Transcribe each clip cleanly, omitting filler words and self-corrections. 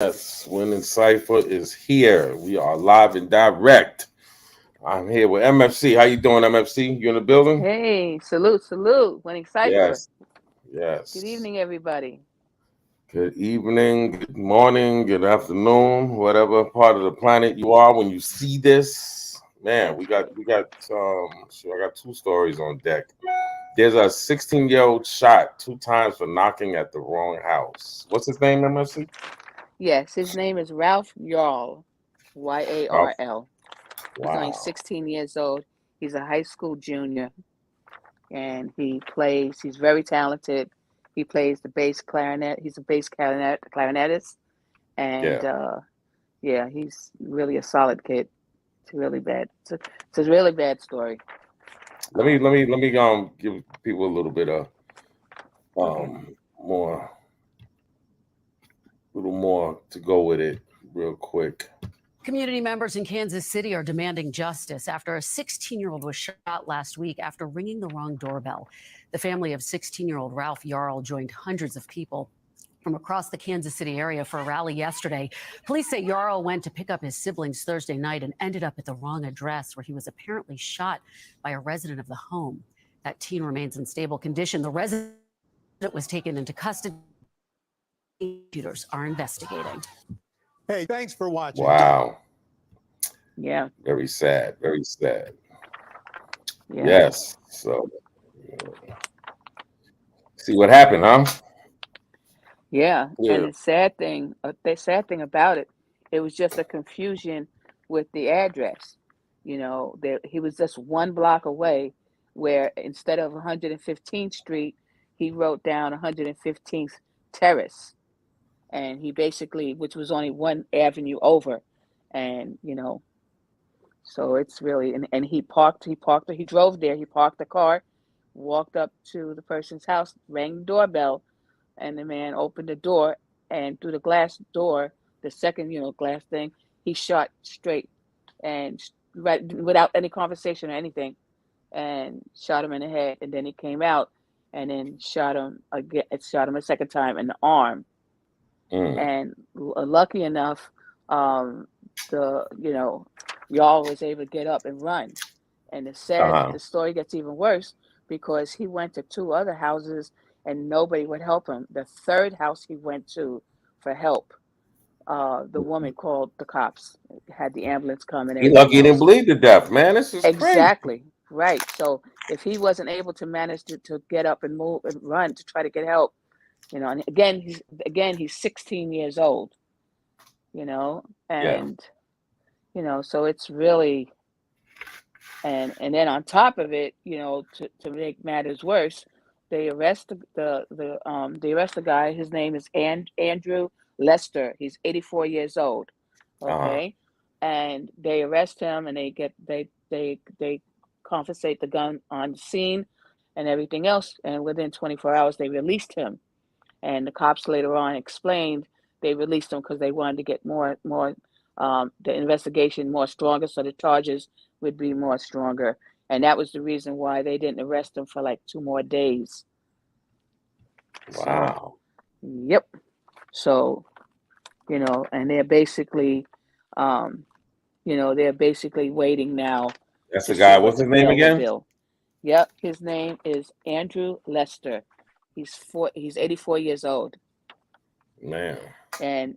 Yes, Winning Cipher is here. We are live and direct. I'm here with MFC. How you doing, MFC? You in the building? Hey, salute, salute. Winning Cipher. Yes, Good yes. evening, everybody. Good evening, good morning, good afternoon, whatever part of the planet you are when you see this. Man, I got two stories on deck. There's a 16-year-old shot two times for knocking at the wrong house. What's his name, MFC? Yes, his name is Ralph Yarl, Oh, Yarl. He's only wow. 16 years old. He's a high school junior, and he's very talented. He plays the bass clarinet. He's a clarinetist. Yeah. And yeah, he's really a solid kid. It's really bad. It's a really bad story. Let me give people a Okay. um more little more to go with it real quick. Community members in Kansas City are demanding justice after a 16-year-old was shot last week after ringing the wrong doorbell. The family of 16-year-old Ralph Yarl joined hundreds of people from across the Kansas City area for a rally yesterday. Police say Yarl went to pick up his siblings Thursday night and ended up at the wrong address where he was apparently shot by a resident of the home. That teen remains in stable condition. The resident was taken into custody. Prosecutors are investigating. Hey, thanks for watching. Wow. Yeah, Very sad. Very sad. yeah. Yes. So see what happened, huh? Yeah, and Yeah. the sad thing about it, it was just a confusion with the address. He was just one block away, where instead of 115th Street, he wrote down 115th Terrace, and he basically, which was only one avenue over, and so it's really, and he drove there, he parked the car, walked up to the person's house, rang the doorbell, and the man opened the door, and through the glass door, the second glass thing, he shot straight and right without any conversation or anything, and shot him in the head, and then he came out and then shot him again, shot him a second time in the arm. Mm. And lucky enough, um the y'all was able to get up and run. And Uh-huh. the story gets even worse because he went to two other houses and nobody would help him. The third house he went to for help, the woman called the cops, had the ambulance come and He everything lucky he didn't else. bleed to death, man. This is crazy. Exactly. Right. So if he wasn't able to manage to get up and move and run to try to get help, and again he's 16 years old, Yeah. and so it's really, and then on top of it, to make matters worse, they arrest they arrest the guy. His name is Andrew Lester. He's 84 years old. Uh-huh. Okay, and they arrest him, and they confiscate the gun on the scene and everything else. And within 24 hours, they released him. And the cops later on explained they released him because they wanted to get more the investigation more stronger, so the charges would be more stronger. And that was the reason why they didn't arrest him for like 2 more days. So, Wow. yep. So, and um, they're basically waiting now That's to the see guy. what What's the his name bail will again? bill. Yep, his name is Andrew Lester. He's 84 years old. Man. And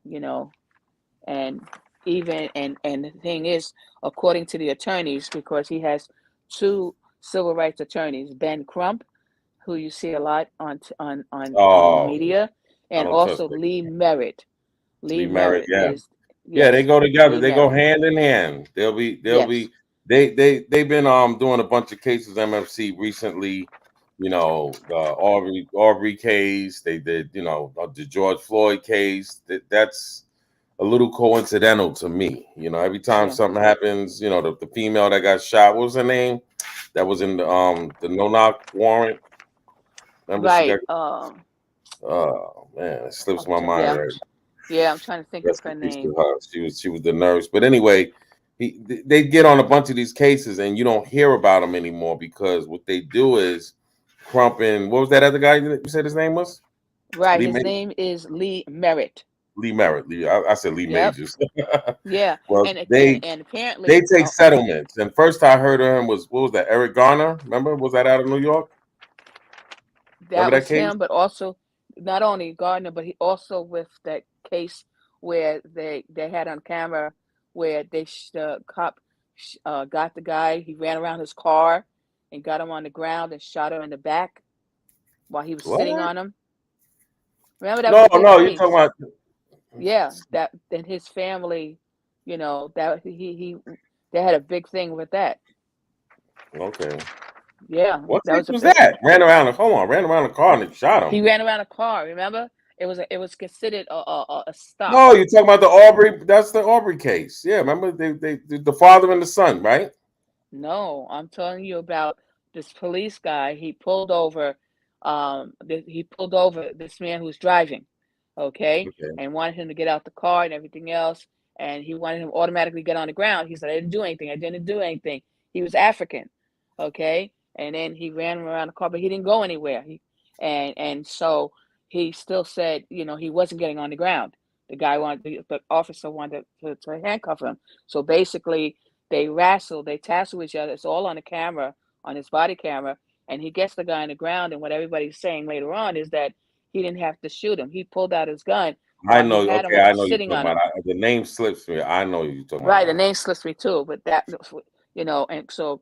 and even and the thing is, according to the attorneys, because he has two civil rights attorneys, Ben Crump, who you see a lot on the Oh, media, I and don't trust also it. Lee Merritt. Lee Lee Merritt, Merritt yeah. is, Yeah, they yes, go together. Lee They go Merritt, hand in hand. They'll yes. be they've been doing a bunch of cases MFC recently. The Aubrey case. They did, the George Floyd case. That's a little coincidental to me. Every time Yeah, something happens, the female that got shot, what was her name? That was in the no knock warrant. Remember she got, right. oh man, it slips my mind right. Yeah, I'm trying to think of Rest in her peace to name. her. She was the nurse. But anyway, they get on a bunch of these cases and you don't hear about them anymore because what they do is Crump and what was that other guy you said his name was? Right, Lee his May? name is Lee Merritt. Lee Merritt. I said Lee Yep. Majors. Yeah. Well, And they apparently, take settlements. And first I heard of him was, what was that? Eric Garner. Remember? Was that out of New York? that Remember that was case? him, but also not only Gardner, but he also with that case where they had on camera where the cop got the guy. He ran around his car and got him on the ground and shot him in the back while he was sitting What? on him. Remember that was No, a big no, you're talking case. about. Yeah, that then his family, that they had a big thing with that. Okay. Yeah, What that case was a was big. that? Ran around the car and they shot him. He ran around a car. Remember, it was considered a stop. No, you're talking about the Aubrey. That's the Aubrey case. Yeah, remember the father and the son, right? No, I'm telling you about this police guy. He pulled over this man who was driving, okay, Okay. and wanted him to get out the car and everything else, and he wanted him to automatically get on the ground. He said, "I didn't do anything. I didn't do anything." He was African, okay, and then he ran around the car, but he didn't go anywhere. And so he still said, he wasn't getting on the ground. The officer wanted to handcuff him. So basically they tassel each other. It's all on the camera, on his body camera. And he gets the guy on the ground. And what everybody's saying later on is that he didn't have to shoot him. He pulled out his gun I while he know. had him Okay, I know you're sitting talking on about. him. The name slips me. I know you're talking about Right. The now. name slips me too. But and so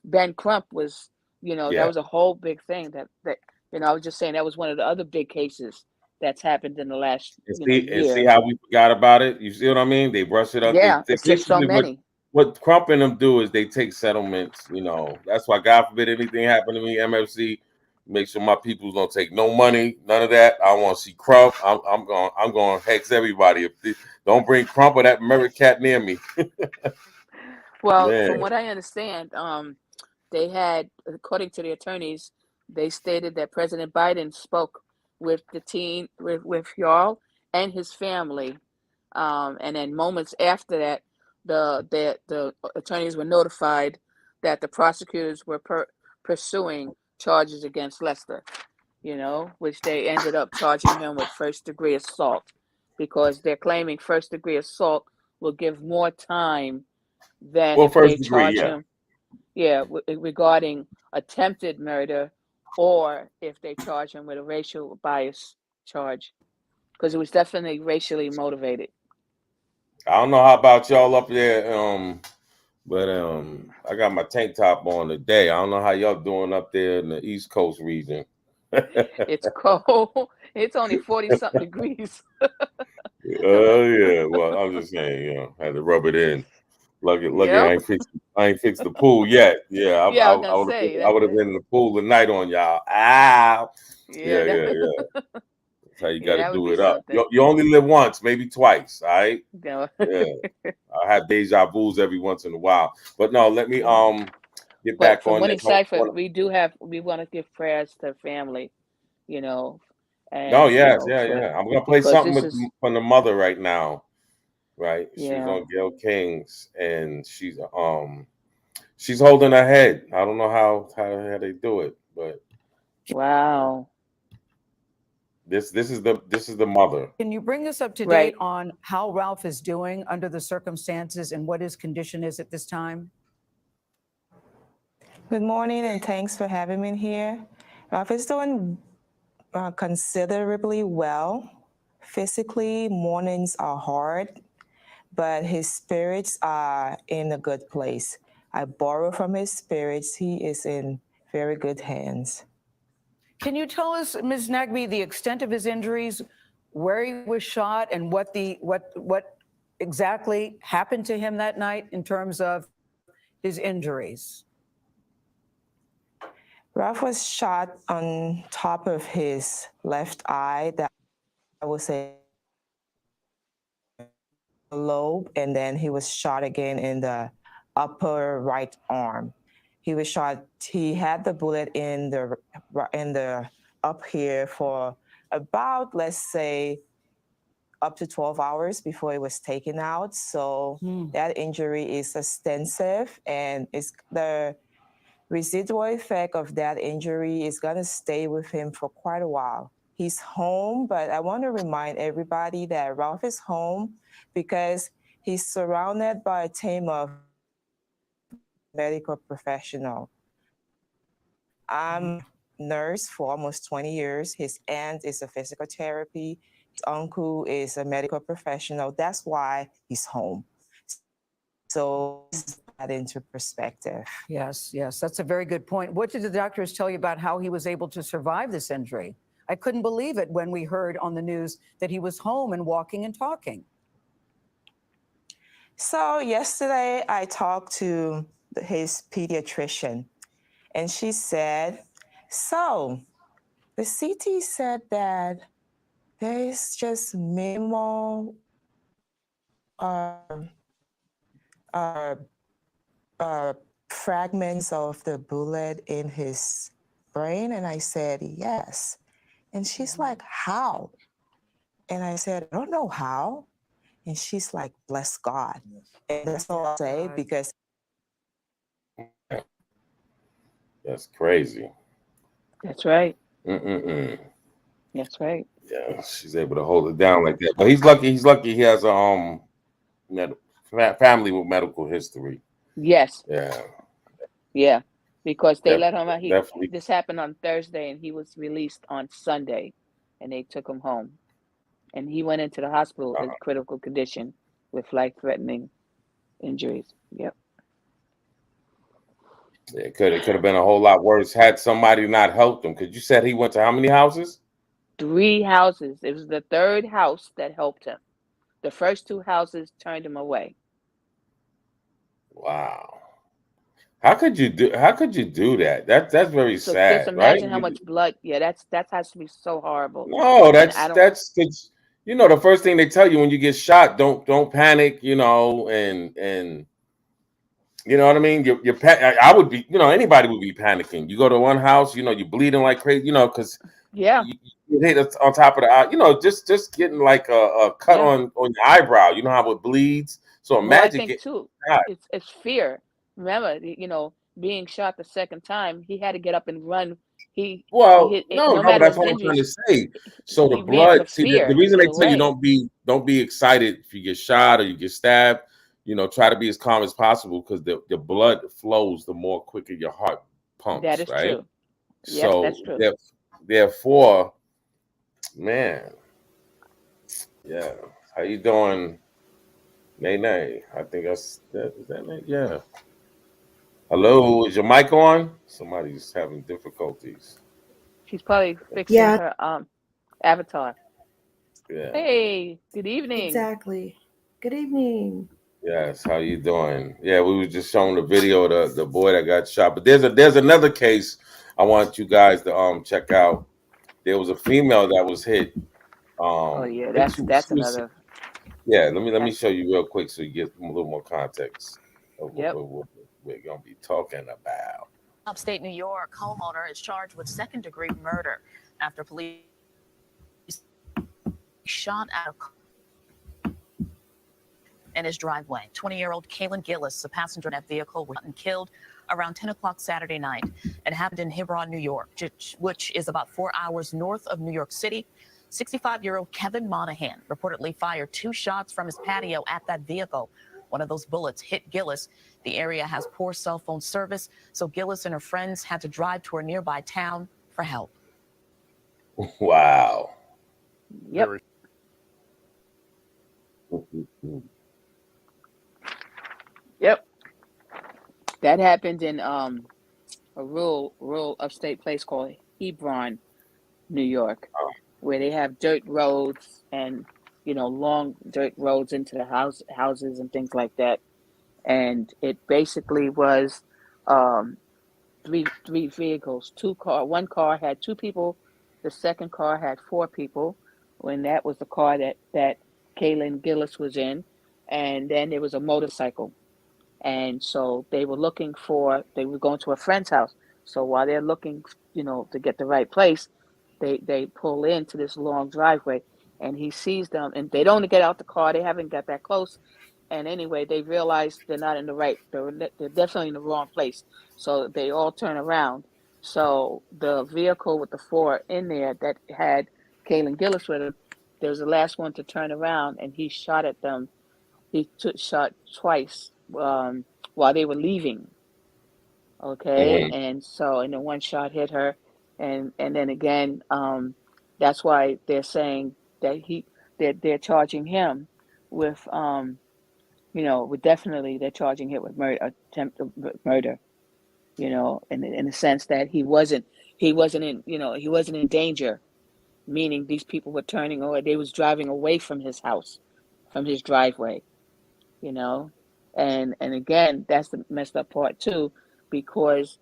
Ben Crump was, that Yeah. was a whole big thing that I was just saying that was one of the other big cases that's happened in the last, And see year. how we forgot about it. You see what I mean? They brush it up. Yeah. They It's just so basically many. what Crump and them do is they take settlements. That's why God forbid anything happen to me, MFC. Make sure my peoples don't take no money, none of that. I want to see Crump. I'm going to hex everybody. Don't bring Crump or that Merritt cat near me. Well, Man, from what I understand, they had, according to the attorneys, they stated that President Biden spoke with with Yarl and his family, and then moments after that, the attorneys were notified that the prosecutors were pursuing charges against Lester, which they ended up charging him with first-degree assault because they're claiming first-degree assault will give more time than well, if they first degree, charge yeah. him, regarding attempted murder, or if they charge him with a racial bias charge, because it was definitely racially motivated. I don't know how about y'all up there, but I got my tank top on today. I don't know how y'all doing up there in the East Coast region. It's cold. It's only 40 something degrees. Oh yeah. Well, I'm just saying, had to rub it in. Lucky Yep. I ain't fixed the pool yet. Yeah, Yeah, I was gonna say I that. would have been in the pool tonight on y'all. Ah, Yeah, yeah. That's how you got yeah, to that would do be it up. something. You only live once, maybe twice. All right. You Yeah, I have deja vu's every once in a while. But no, let me get But back from on Winning this. Cipher, we want to give prayers to family, you know, Oh and yes, yeah. I'm gonna play because something this is, from the mother right now. Right, she's yeah. on Gail King's, and she's holding her head. I don't know how they do it, but Wow. this is the mother. Can you bring us up to Right. date on how Ralph is doing under the circumstances and what his condition is at this time? Good morning, and thanks for having me here. Ralph is doing considerably well. Physically, mornings are hard, but his spirits are in a good place. I borrow from his spirits. He is in very good hands. Can you tell us, Ms. Nagby, the extent of his injuries, where he was shot, and what exactly happened to him that night in terms of his injuries? Ralph was shot on top of his left eye. That was a lobe, and then he was shot again in the upper right arm. He was shot. He had the bullet in the up here for about, let's say, up to 12 hours before it was taken out. So that injury is extensive, and the residual effect of that injury is going to stay with him for quite a while. he's home, but I want to remind everybody that Ralph is home because he's surrounded by a team of medical professionals. I'm a nurse for almost 20 years. His aunt is a physical therapy. His uncle is a medical professional. That's why he's home. So that into perspective. Yes, yes, that's a very good point. What did the doctors tell you about how he was able to survive this injury? I couldn't believe it when we heard on the news that he was home and walking and talking. So yesterday I talked to his pediatrician, and she said, so the CT said that there is just minimal fragments of the bullet in his brain. And I said, yes. And she's like, how? And I said, I don't know how. And she's like, bless God. And that's all I'll say because That's crazy. That's right. Mm-mm-mm. That's right. Yeah, she's able to hold it down like that. But he's lucky. He's lucky. He has a family with medical history. Yes. Yeah. Yeah. Because they let him out. Definitely. This happened on Thursday, and he was released on Sunday, and they took him home. And he went into the hospital in critical condition with life-threatening injuries. Yep. Yeah, it could have been a whole lot worse had somebody not helped him. Because you said he went to how many houses? 3 houses. It was the 3rd house that helped him. The first 2 houses turned him away. Wow. How could you do that? That's very So sad, just imagine right? how much blood. Yeah, that has to be so horrible. No, And I don't. that's the first thing they tell you when you get shot, don't panic, and you know what I mean? I would be, anybody would be panicking. You go to one house, you're bleeding like crazy, because Yeah. you hit it on top of the eye, just getting like a cut on your eyebrow. You know how it bleeds. So Well, I imagine think too, shot. it's fear. Remember, being shot the second time, he had to get up and run. Well, hit, no, no but matter that's his what I'm trying to injuries, say. So the he ran for blood, see, the fear reason to they get tell you away. don't be excited if you get shot or you get stabbed. Try to be as calm as possible because the blood flows the more quicker your heart pumps. That is right? true. Yes, So that's true. therefore, man, yeah. How you doing, Nay? I think is that Nay? Yeah. Hello, is your mic on? Somebody's having difficulties. She's probably fixing her avatar. Yeah. Hey, good evening. Exactly. Good evening. Yes, how you doing? Yeah, we were just showing the video of the boy that got shot. But there's another case I want you guys to check out. There was a female that was hit. Oh yeah, that's another. Yeah, let me show you real quick so you get a little more context of what we're gonna be talking about. Upstate New York homeowner is charged with second-degree murder after police shot at in his driveway. 20-year-old Kaylin Gillis, a passenger in that vehicle, was shot and killed around 10 o'clock Saturday night. It happened in Hebron, New York, which is about 4 hours north of New York City. 65-year-old Kevin Monahan reportedly fired 2 shots from his patio at that vehicle. One of those bullets hit Gillis. The area has poor cell phone service, so Gillis and her friends had to drive to a nearby town for help. Wow. Yep. Yep. That happened in a rural upstate place called Hebron, New York, where they have dirt roads and long dirt roads into the houses and things like that. And it basically was three vehicles, one car had 2 people, the second car had 4 people, when that was the car that Kaylin Gillis was in, and then there was a motorcycle. And so they were going to a friend's house. So while they're looking, to get the right place, they pull into this long driveway, and he sees them, and they don't get out the car. They haven't got that close. And anyway, they realize they're not in the right, they're definitely in the wrong place. So they all turn around. So the vehicle with the 4 in there that had Kalen Gillis with him. There was the last one to turn around, and he shot at them. He took shot twice while they were leaving. Okay, Mhm. and then one shot hit her, and then again, that's why they're saying that they're charging him with with definitely they're charging him with murder, attempted murder. In the sense that he wasn't he wasn't in danger, meaning these people were turning or they was driving away from his house, from his driveway, you know. And again, that's the messed up part too, because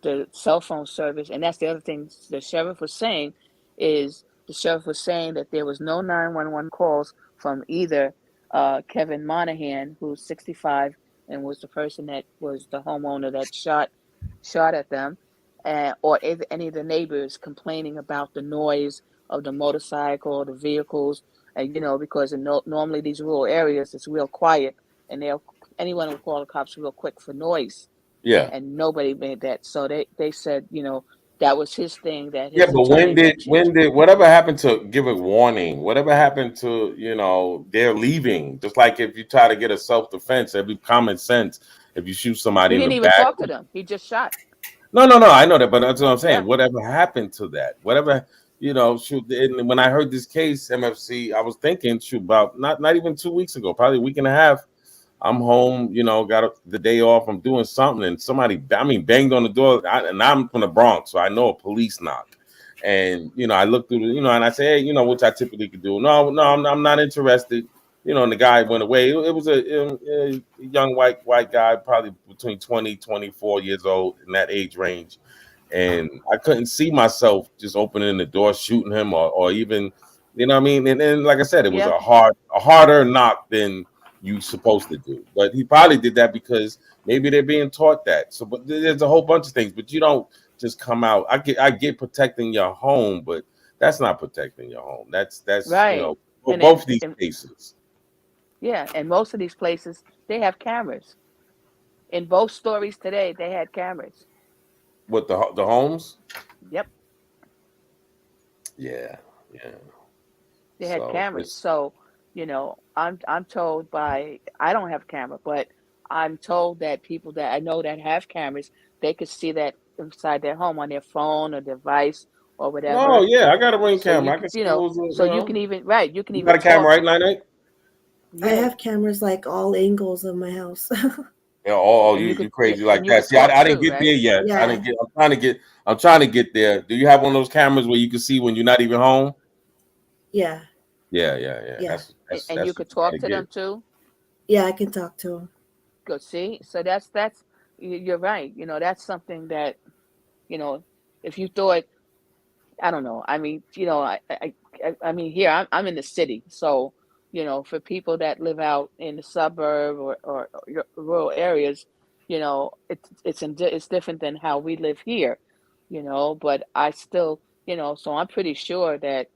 the cell phone service, and that's the other thing the sheriff was saying, that there was no 911 calls from either Kevin Monahan, who's 65 and was the person that was the homeowner that shot at them, or any of the neighbors complaining about the noise of the motorcycle or the vehicles, and because normally these rural areas it's real quiet, and anyone will call the cops real quick for noise, Yeah. and nobody made that. So they said, that was his thing, that Yeah, his but attorney when did whatever happened to give a warning? Whatever happened to, they're leaving? Just like if you try to get a self-defense, it'd be common sense. If you shoot somebody he in the didn't even back. talk to them. He just shot. No, I know that, but that's what I'm saying. Yeah. Whatever happened to that? Whatever, shoot. And when I heard this case, MFC, I was thinking, shoot, about not even 2 weeks ago, probably a week and a half. I'm home, got the day off. I'm doing something, and somebody, banged on the door. And I'm from the Bronx, so I know a police knock. And I looked through, and I say, hey, which I typically could do. No, I'm not interested. And the guy went away. It was a young white guy, probably between 20, 24 years old, in that age range. And I couldn't see myself just opening the door, shooting him, or even, what I mean. And like I said, it was Yeah. a harder knock than you supposed to do. But he probably did that because maybe they're being taught that. So, but there's a whole bunch of things. But you don't just come out. I get protecting your home, but that's not protecting your home. That's Right. for both of these cases. Yeah, and most of these places they have cameras. In both stories today, they had cameras. With the homes. Yep. Yeah. They had cameras. So, I'm told I don't have a camera, but I'm told that people that I know that have cameras, they could see that inside their home on their phone or device or whatever. Oh yeah, I got a Ring camera. I can see you can even you can you even got a camera, right, Nine? I have cameras like all angles of my house. Yeah, you crazy like that. See, I didn't get there yet. Yeah. I didn't get. I'm trying to get there. Do you have one of those cameras where you can see when you're not even home? Yeah. Yeah. And you could talk to them too. Yeah, I can talk to them. Go see. So that's you're right. That's something that, if you thought, I don't know. I mean, I mean, here I'm in the city, so for people that live out in the suburb or rural areas, it's different than how we live here, But I still, so I'm pretty sure that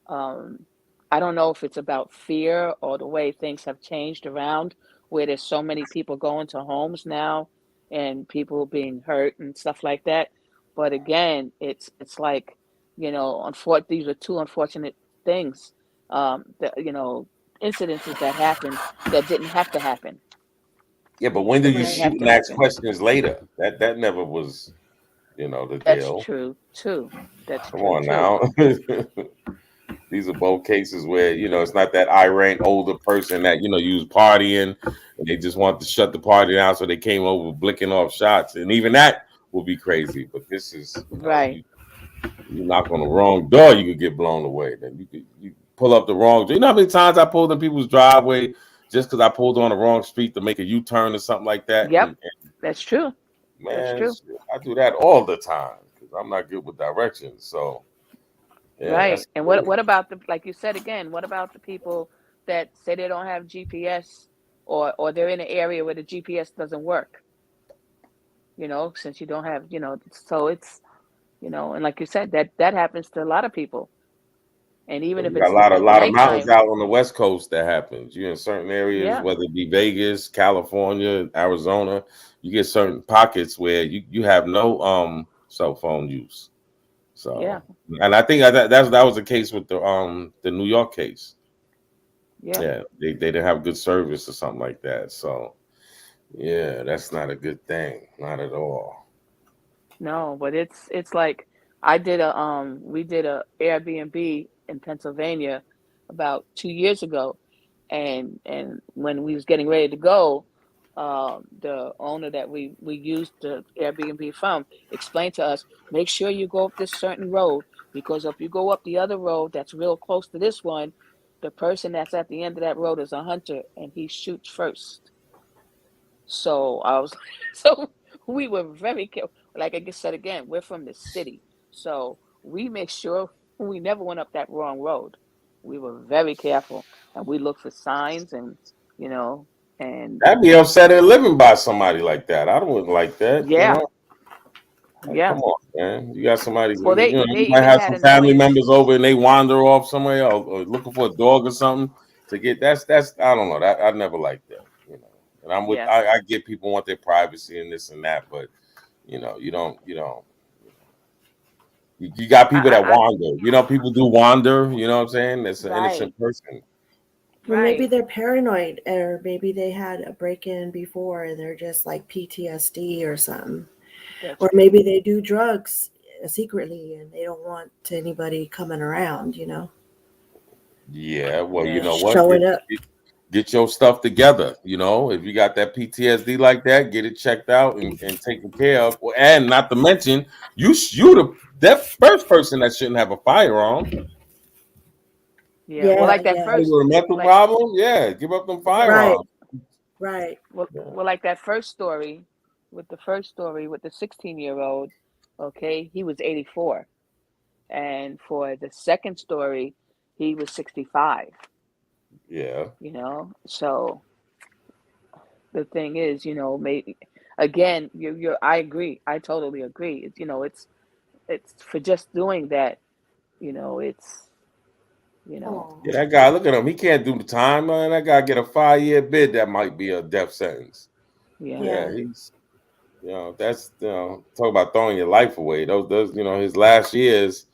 I don't know if it's about fear or the way things have changed around, where there's so many people going to homes now and people being hurt and stuff like that. But again, it's like, these are two unfortunate things, that, incidences that happened that didn't have to happen. Yeah, but when do you Didn't have shoot to and ask happen. questions later? That never was, the That's deal. true too. That's Come true on too. now. These are both cases where it's not that irate older person that you was partying and they just want to shut the party down, so they came over blicking off shots, and even that will be crazy. But this is Right. you knock on the wrong door, you could get blown away. Then you pull up the wrong. You know how many times I pulled in people's driveway just because I pulled on the wrong street to make a U-turn or something like that? Yep. And That's true. man, That's true. I do that all the time because I'm not good with directions. So yeah, Right. that's And crazy. what about like you said again, what about the people that say they don't have GPS or they're in an area where the GPS doesn't work? Since you don't have, so it's, and like you said, that happens to a lot of people. And even if You got it's a at lot of mountains nighttime, out on the West Coast that happens. You're in certain areas, yeah. whether it be Vegas, California, Arizona, you get certain pockets where you have no cell phone use. So, Yeah. and I think that was the case with the New York case. Yeah. Yeah, they didn't have good service or something like that. So, yeah, that's not a good thing, not at all. No, but it's like we did a Airbnb in Pennsylvania about 2 years ago, and when we was getting ready to go, the owner that we used the Airbnb from explained to us, make sure you go up this certain road, because if you go up the other road that's real close to this one, the person that's at the end of that road is a hunter and he shoots first. So I was so we were very careful. Like I just said again, we're from the city. So we make sure we never went up that wrong road. We were very careful and we looked for signs and you know and I'd be upset at living by somebody like that. I don't like that. yeah, Like, yeah. come on, man. You got somebody. Well You they might even have had some a family noise. members over and they wander off somewhere or looking for a dog or something to get. That's I don't know. That I never liked that. And I'm with. Yeah. I get people want their privacy and this and that, but you don't. You got people that I wander. People do wander. You know what I'm saying? It's an right, innocent person. Or maybe right. they're paranoid, or maybe they had a break-in before and they're just like PTSD or something. That's Or maybe they do drugs secretly and they don't want anybody coming around, Yeah. Well, you yeah. know what? showing up. Get your stuff together. If you got that PTSD like that, get it checked out and taken care of. And not to mention, that first person that shouldn't have a firearm. Yeah. Well Yeah, like that yeah. With first a mental like problem, yeah, give up them Right, firearms. right. Yeah. well like that first story with the 16-year-old, okay, he was 84. And for the second story, he was 65, Yeah. So the thing is, maybe again, I agree. I totally agree. It's for just doing that, it's, Oh, Yeah, that guy, look at him. He can't do the time, man. That guy get a 5-year bid. That might be a death sentence. yeah, Yeah, yeah. he's, that's, talk about throwing your life away. Those, his last years,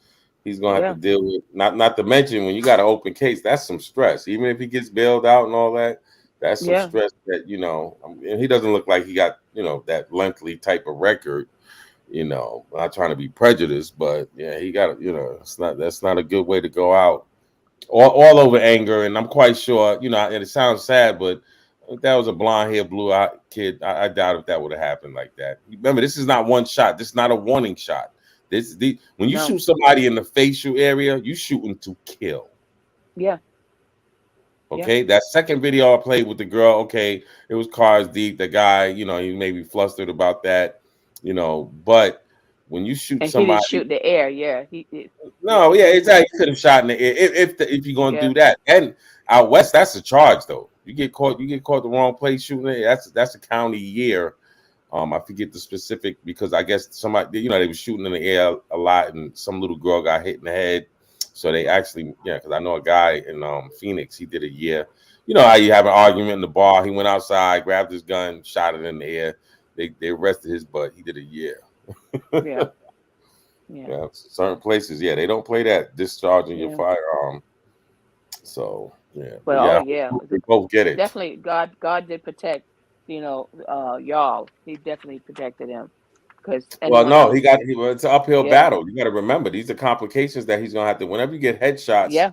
he's gonna have to yeah, deal with. Not to mention when you got an open case, that's some stress. Even if he gets bailed out and all that, that's some yeah, stress that and he doesn't look like he got that lengthy type of record. Not trying to be prejudiced, but yeah, he got that's not a good way to go out. All over anger, and I'm quite sure, and it sounds sad, but if that was a blonde hair, blue eyed kid, I doubt if that would have happened like that. Remember, this is not one shot. This is not a warning shot. When you no, shoot somebody in the facial area, you shooting to kill. yeah, yeah, Okay, that second video I played with the girl. Okay, it was cars deep. The guy, he may be flustered about that, but when you shoot and he didn't somebody. shoot in the air. Yeah, No, he yeah, didn't. exactly. You could have shot in the air if you're gonna Yeah, do that. And out west, that's a charge though. You get caught the wrong place shooting it. That's a county year. I forget the specific because I guess somebody, they were shooting in the air a lot, and some little girl got hit in the head. So they actually, because I know a guy in Phoenix, he did a year. You know how you have an argument in the bar. He went outside, grabbed his gun, shot it in the air. They arrested his butt. He did a year. yeah, yeah, Yeah, certain places, yeah, they don't play that discharging your yeah. firearm. So yeah, but Well, oh yeah, yeah, we both get it. definitely. God did protect, y'all. He definitely protected him because Well, anyone no, else, it's an uphill yeah, battle. You got to remember these are complications that he's gonna have to. Whenever you get headshots, yeah,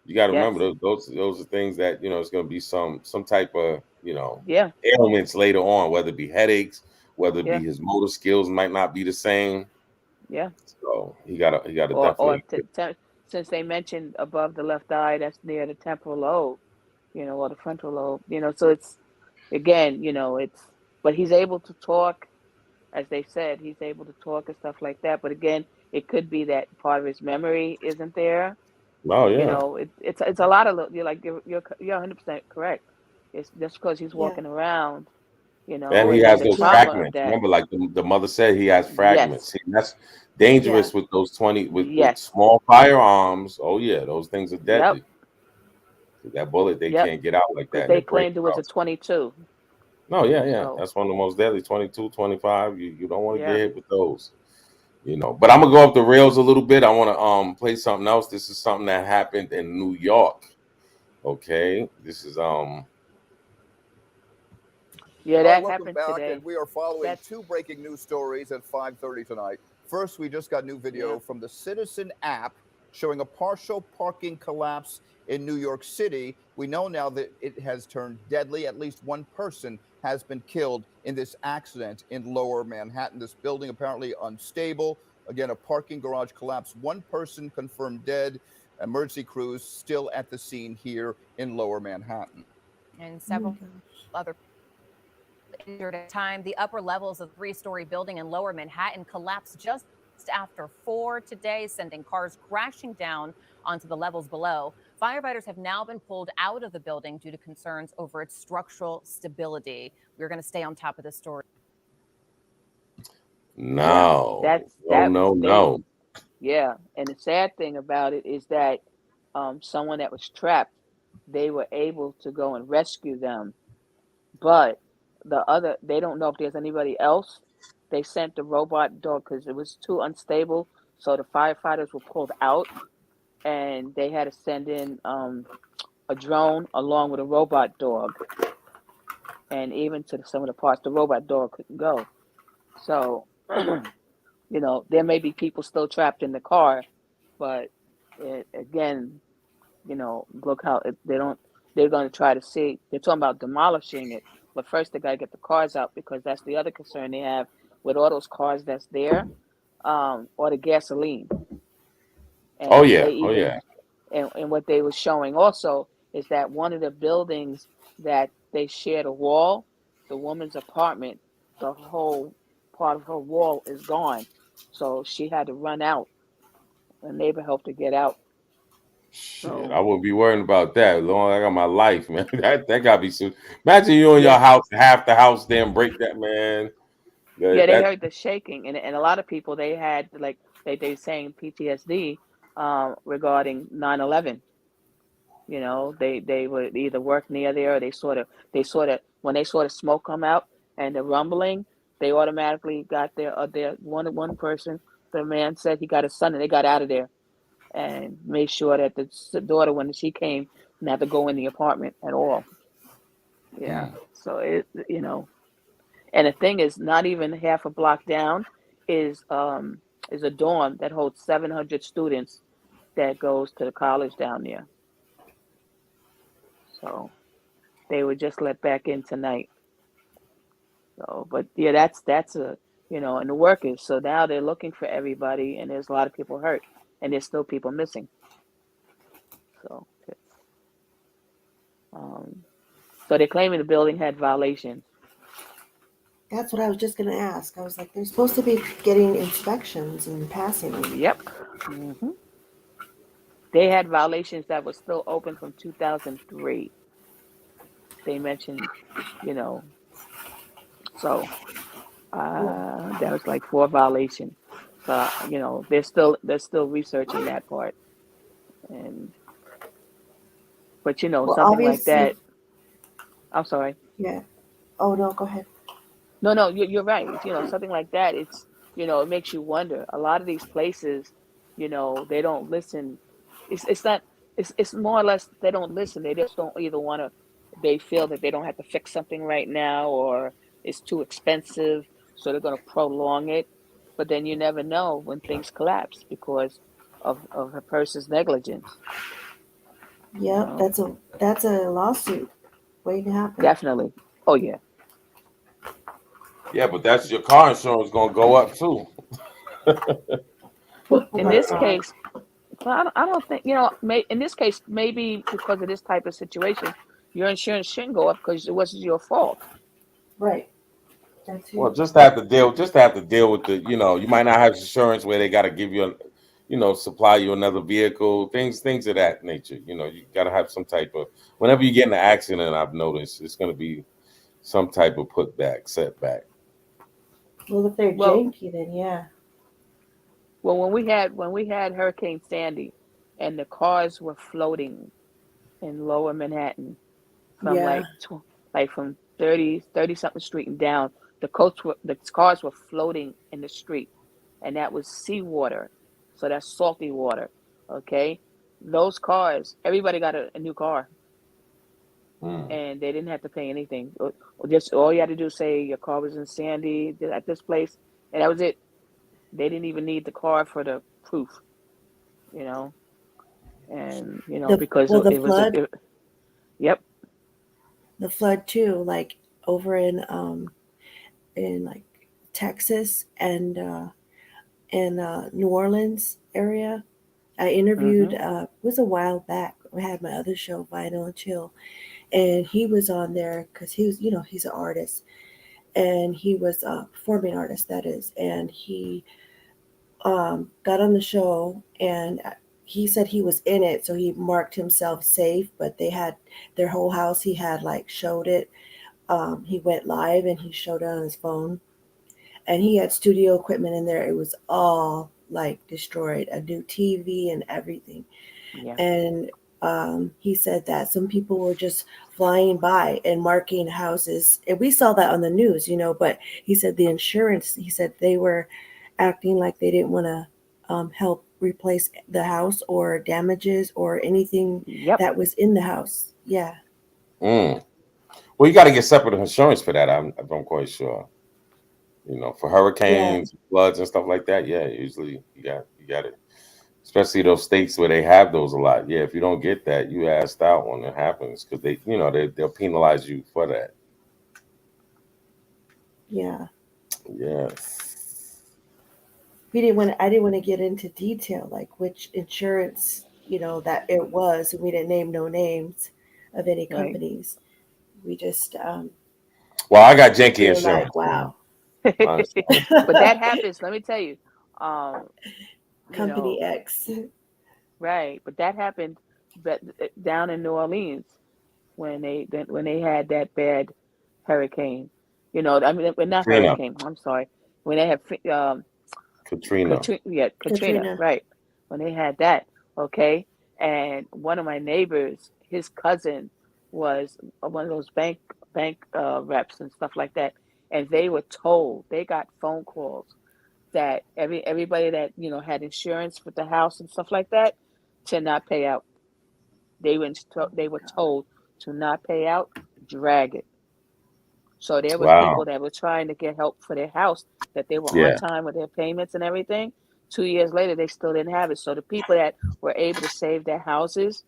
you got to yes, remember those are things that it's gonna be some type of yeah, ailments later on, whether it be headaches, whether it yeah, be his motor skills might not be the same. yeah. So he gotta Or definitely. since they mentioned above the left eye, that's near the temporal lobe, or the frontal lobe, So it's again, but he's able to talk, as they said, he's able to talk and stuff like that. But again, it could be that part of his memory isn't there. Oh yeah. It's a lot of you're 100% correct. It's just because he's Yeah. walking around, And he and then has the those trauma of fragments. that. Remember, like the mother said, he has fragments. Yes, See, that's Yeah. dangerous with those 20 with yes, small firearms. Oh yeah, those things are yep, deadly. That bullet they yep. can't get out like that Because and they it breaks claimed it was a out. 22. No, yeah. So That's one of the most deadly, 22, 25. You don't want to get yeah, hit with those. But I'm gonna go off the rails a little bit. I want to play something else. This is something that happened in New York. Okay, this is Yeah, All right, that welcome happened back, today. and we are following That's two breaking news stories at 5:30 tonight. First, we just got new video Yeah. from the Citizen app showing a partial parking collapse in New York City. We know now that it has turned deadly. At least one person has been killed in this accident in Lower Manhattan. This building apparently unstable. Again, a parking garage collapse. One person confirmed dead. Emergency crews still at the scene here in Lower Manhattan. And Oh my several gosh. other injured at the time. The upper levels of the three-story building in Lower Manhattan collapsed just after 4 today, sending cars crashing down onto the levels below. Firefighters have now been pulled out of the building due to concerns over its structural stability. We're going to stay on top of this story. no, that they no. Yeah, and the sad thing about it is that someone that was trapped, they were able to go and rescue them, but they don't know if there's anybody else. They sent the robot dog because it was too unstable, so the firefighters were pulled out, and they had to send in a drone along with a robot dog, and even to some of the parts the robot dog couldn't go. So, there may be people still trapped in the car, but again, look how they're going to try to see. They're talking about demolishing it, but first they got to get the cars out because that's the other concern they have with all those cars that's there, or the gasoline. Oh And yeah, they oh even yeah. and what they were showing also is that one of the buildings that they shared a wall, the woman's apartment, the whole part of her wall is gone, so she had to run out. A neighbor helped her get out. Shit, I So wouldn't be worrying about that. As long as I got my life, man. That gotta be so. Imagine you in your yeah, house, half the house, then break that, man. yeah, they That heard the shaking, and a lot of people they had like they saying PTSD regarding 9/11. They would either work near there, or they sort of when they saw the smoke come out and the rumbling, they automatically got their one person. The man said he got his son, and they got out of there and made sure that the daughter, when she came, didn't have to go in the apartment at all. Yeah. So and the thing is, not even half a block down is a dorm that holds 700 students that goes to the college down there. So they were just let back in tonight. So, but yeah, that's and the workers. So now they're looking for everybody, and there's a lot of people hurt, and there's still people missing. So, um, so they're claiming the building had violations. That's what I was just going to ask. I was like, they're supposed to be getting inspections and passing them. Yep. hmm They had violations that were still open from 2003. They mentioned, you know, so that was like 4 violations. So they're still researching that part, and but Well, something like obviously, that. I'm sorry. yeah. Oh, no, go ahead. No, you're right. Something like that. It makes you wonder. A lot of these places, they don't listen. It's not. It's more or less they don't listen. They just don't either want to. They feel that they don't have to fix something right now, or it's too expensive, so they're going to prolong it. But then you never know when things collapse because of a person's negligence. You Yep, know, that's a lawsuit waiting to happen. definitely. Oh yeah. yeah, but that's your car insurance gonna go up too. Well, Oh in my this God. case, well, I don't think, in this case, maybe because of this type of situation, your insurance shouldn't go up because it wasn't your fault. Right. That Well, too. just to have to deal with you might not have insurance where they got to give you supply you another vehicle, things of that nature. You got to have some type of, whenever you get in an accident, I've noticed it's going to be some type of setback. Well, if they're Well, janky, then yeah. when we had Hurricane Sandy, and the cars were floating in Lower Manhattan from Yeah. like from 30 something street and down, the cars were floating in the street. and that was seawater. So that's salty water. Okay. Those cars, everybody got a new car Mm. and they didn't have to pay anything. Just all you had to do is say your car was in Sandy at this place, and that was it. They didn't even need the car for the proof, you know, and because The it was flood, yep. the flood too, like over in like Texas and New Orleans area. I interviewed, Hmm. it was a while back. I had my other show, Vinyl and Chill, and he was on there because he was, he's an artist, and he was a performing artist, that is, and he got on the show, and he said he was in it, so he marked himself safe. But they had their whole house. He had like showed it. He went live and he showed it on his phone, and he had studio equipment in there. It was all like destroyed, a new TV and everything. Yeah. And he said that some people were just flying by and marking houses, and we saw that on the news, but he said the insurance, he said they were acting like they didn't want to help replace the house or damages or anything Yep. that was in the house. Yeah. Mm. Well, you got to get separate insurance for that. I'm quite sure. For hurricanes, floods, and stuff like that. Yeah, usually you got it. Especially those states where they have those a lot. Yeah, if you don't get that, you asked out when it happens because they'll penalize you for that. Yeah. Yes. I didn't want to get into detail, like which insurance, that it was. We didn't name no names of any Right. companies. We just, Well, I got Janky feel insurance. like, wow. But that happens. Let me tell you. Company X. Right. But that happened, down in New Orleans when they had that bad hurricane. I mean, not Katrina. hurricane. I'm sorry. When they had Katrina. Katrina. Right. When they had that, okay. And one of my neighbors, his cousin, was one of those bank reps and stuff like that, and they got phone calls that everybody that had insurance with the house and stuff like that to not pay out. They were told to not pay out, drag it. So there was Wow. people that were trying to get help for their house, that they were on Yeah. time with their payments and everything. 2 years later, they still didn't have it. So the people that were able to save their houses,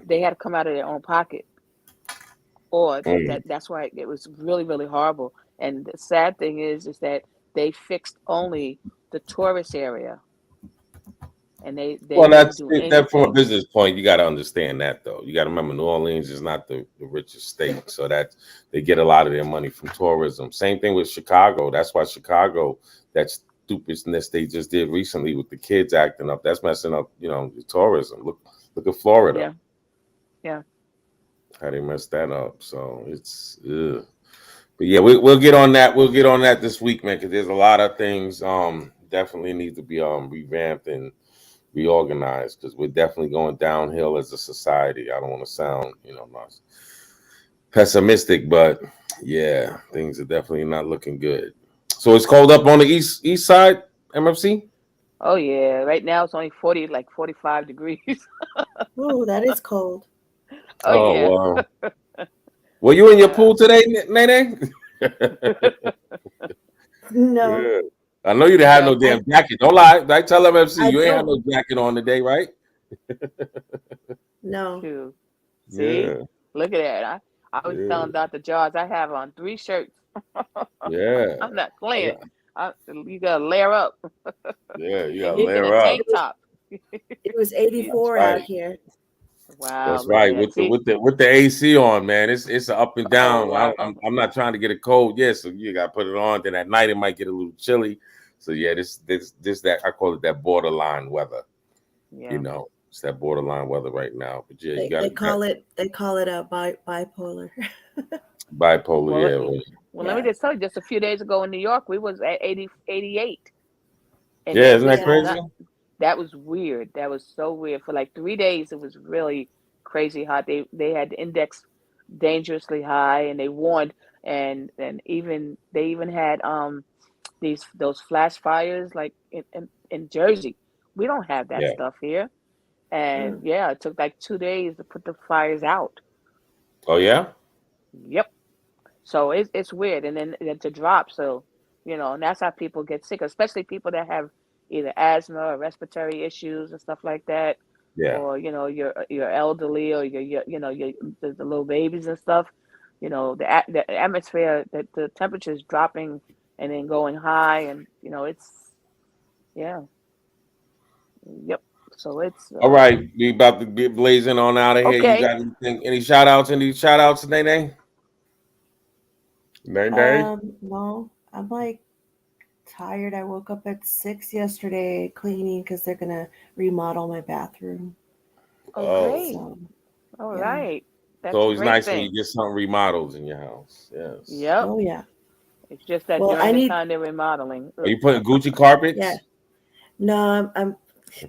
they had to come out of their own pocket. Or Mm. that's why it was really, really horrible. And the sad thing is that they fixed only the tourist area, and they Well, didn't do that from a anything. business point, you got to understand that though. You got to remember New Orleans is not the richest state, so that they get a lot of their money from tourism. Same thing with Chicago. That's why Chicago, that stupidness they just did recently with the kids acting up, that's messing up, the tourism. Look at Florida. Yeah. How they messed that up. So it's but yeah, we'll get on that. We'll get on that this week, man, because there's a lot of things definitely need to be revamped and reorganized, because we're definitely going downhill as a society. I don't want to sound not pessimistic, but yeah, things are definitely not looking good. So it's cold up on the east side, MFC. Oh yeah. Right now it's only 45 degrees. Ooh, that is cold. Oh yeah. Wow. Were you in your pool today, Nene? No. Yeah. I know you didn't have no damn jacket. Don't lie. Like, tell MFC you ain't have no jacket on today, right? No. Too. See, Yeah. look at that. I was telling Dr. Jaws I have on 3 shirts. Yeah. I'm not playing. You gotta layer up. Yeah, you gotta And you get layer a up. tank top. It was 84 That's out right. here. Wow. That's look right. at that. With the AC on, man. It's up and down. wow. I'm not trying to get a cold. Yeah, so you gotta put it on. Then at night it might get a little chilly. So yeah, this that I call it that borderline weather. Yeah. It's that borderline weather right now. But yeah, you got They call it a bipolar. bipolar. Well, Yeah. let me just tell you, just a few days ago in New York, we was at 88. And Yeah, isn't that was crazy? that was weird. That was so weird. For like 3 days, it was really crazy hot. They had the index dangerously high, and they warned, and they even had those flash fires like in Jersey. We don't have that Yeah. stuff here. And yeah, it took like 2 days to put the fires out. Oh yeah. Yep. So it's weird, and then to drop. So, and that's how people get sick, especially people that have either asthma or respiratory issues and stuff like that, Yeah. or your elderly or your the little babies and stuff. The atmosphere, the temperature is dropping and then going high, and it's yep. So it's All right, we about to get blazing on out of here. Okay. You got anything? Any shout outs? Any shout outs, Nene? Nene? No, I'm like tired. I woke up at 6 yesterday cleaning because they're gonna remodel my bathroom. Oh, great. So, All yeah. right. That's It's always a great nice when thing. you get something remodeled in your house. Yes. Yep. Oh yeah. It's just that Well, during I the need- time they're remodeling. Are you putting Gucci carpets? Yeah. No, I'm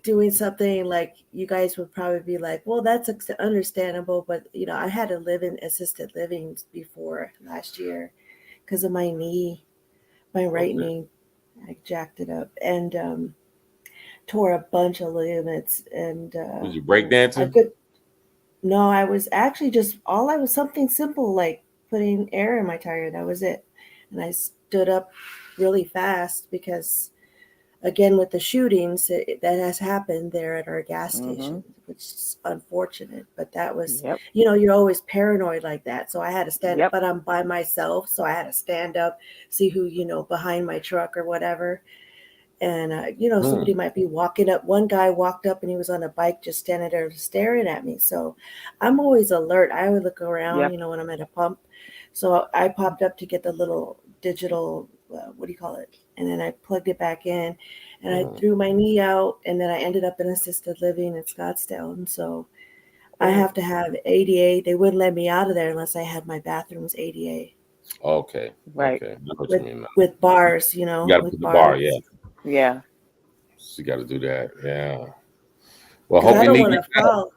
doing something like you guys would probably be like, well, that's understandable, but I had to live in assisted living before last year because of my knee, my right knee. I jacked it up and tore a bunch of ligaments. And Was you breakdancing? No, I was actually I was something simple like putting air in my tire. That was it. And I stood up really fast because, again, with the shootings, that has happened there at our gas station, which is unfortunate. But that was, Yep. you're always paranoid like that. So I had to stand Yep. up, but I'm by myself. So I had to stand up, see who, behind my truck or whatever. And, somebody might be walking up. One guy walked up and he was on a bike just standing there staring at me. So I'm always alert. I would look around, Yep. when I'm at a pump. So I popped up to get the little digital, what do you call it? And then I plugged it back in and I threw my knee out, and then I ended up in assisted living in Scottsdale. And so I have to have ADA. They wouldn't let me out of there unless I had my bathrooms ADA Okay. Right. Okay. I know what you mean now. with bars, You got to with put the bar, bars. yeah. Yeah. So you got to do that, yeah. Well, 'Cause I hope don't you want need. to fall.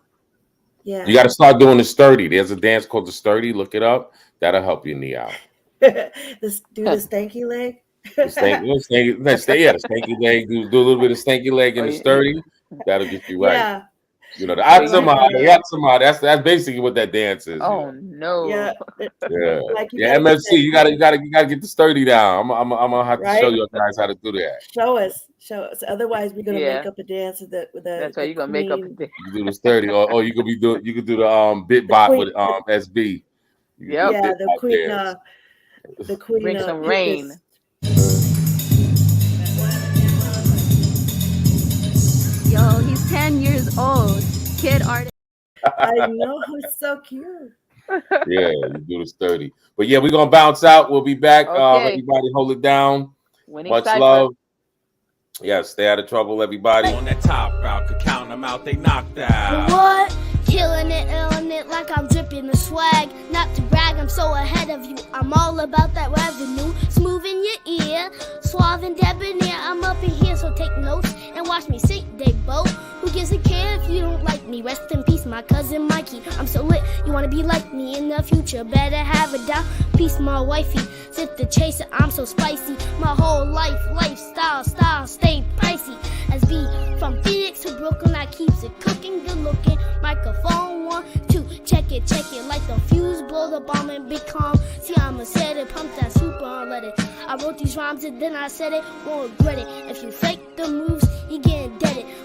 Yeah. You got to start doing the sturdy. There's a dance called the sturdy. Look it up. That'll help your knee out. Do the stanky leg. The stanky leg. Do a little bit of stanky leg and the sturdy. That'll get you right. Yeah. The Atsama. That's basically what that dance is. Oh no. Yeah. Yeah. Like you Yeah. gotta MFC. get You gotta get the sturdy down. I'm gonna have to Right? show you guys how to do that. Show us. Otherwise, we're gonna Yeah. make up a dance with the. That's why you're gonna make up. queen. You can do the sturdy, or you could you could do the bit bot with SB. You can Yep. do Yeah, bit the bot queen. dance. The queen. Bring some rain. Yo, he's 10 years old. Kid artist. I know, it's so cute. Yeah, you do the sturdy. But yeah, we're gonna bounce out. We'll be back. Okay. Everybody hold it down. Winning Much cypher. love. Yeah, stay out of trouble, everybody. On that top out, could count them out, they knocked out. What? Killing it, illing it like I'm dripping the swag. Not to brag, I'm so ahead of you. I'm all about that revenue. Smooth in your ear, suave and debonair. I'm up in here, so take notes and watch me sink, they both. Who gives a care if you don't like me? Rest in peace, my cousin Mikey. I'm so lit, you wanna be like me in the future. Better have it down. Peace, my wifey. Sit the chaser, I'm so spicy. My whole lifestyle, stay pricey. As B, from Phoenix to Brooklyn, I keeps it cooking, good looking. Microphone 1, 2, check it like the fuse, blow the bomb and big calm. See, I'ma set it, pump that super unleaded. I wrote these rhymes and then I said it, won't regret it. If you fake the moves, you getting deaded.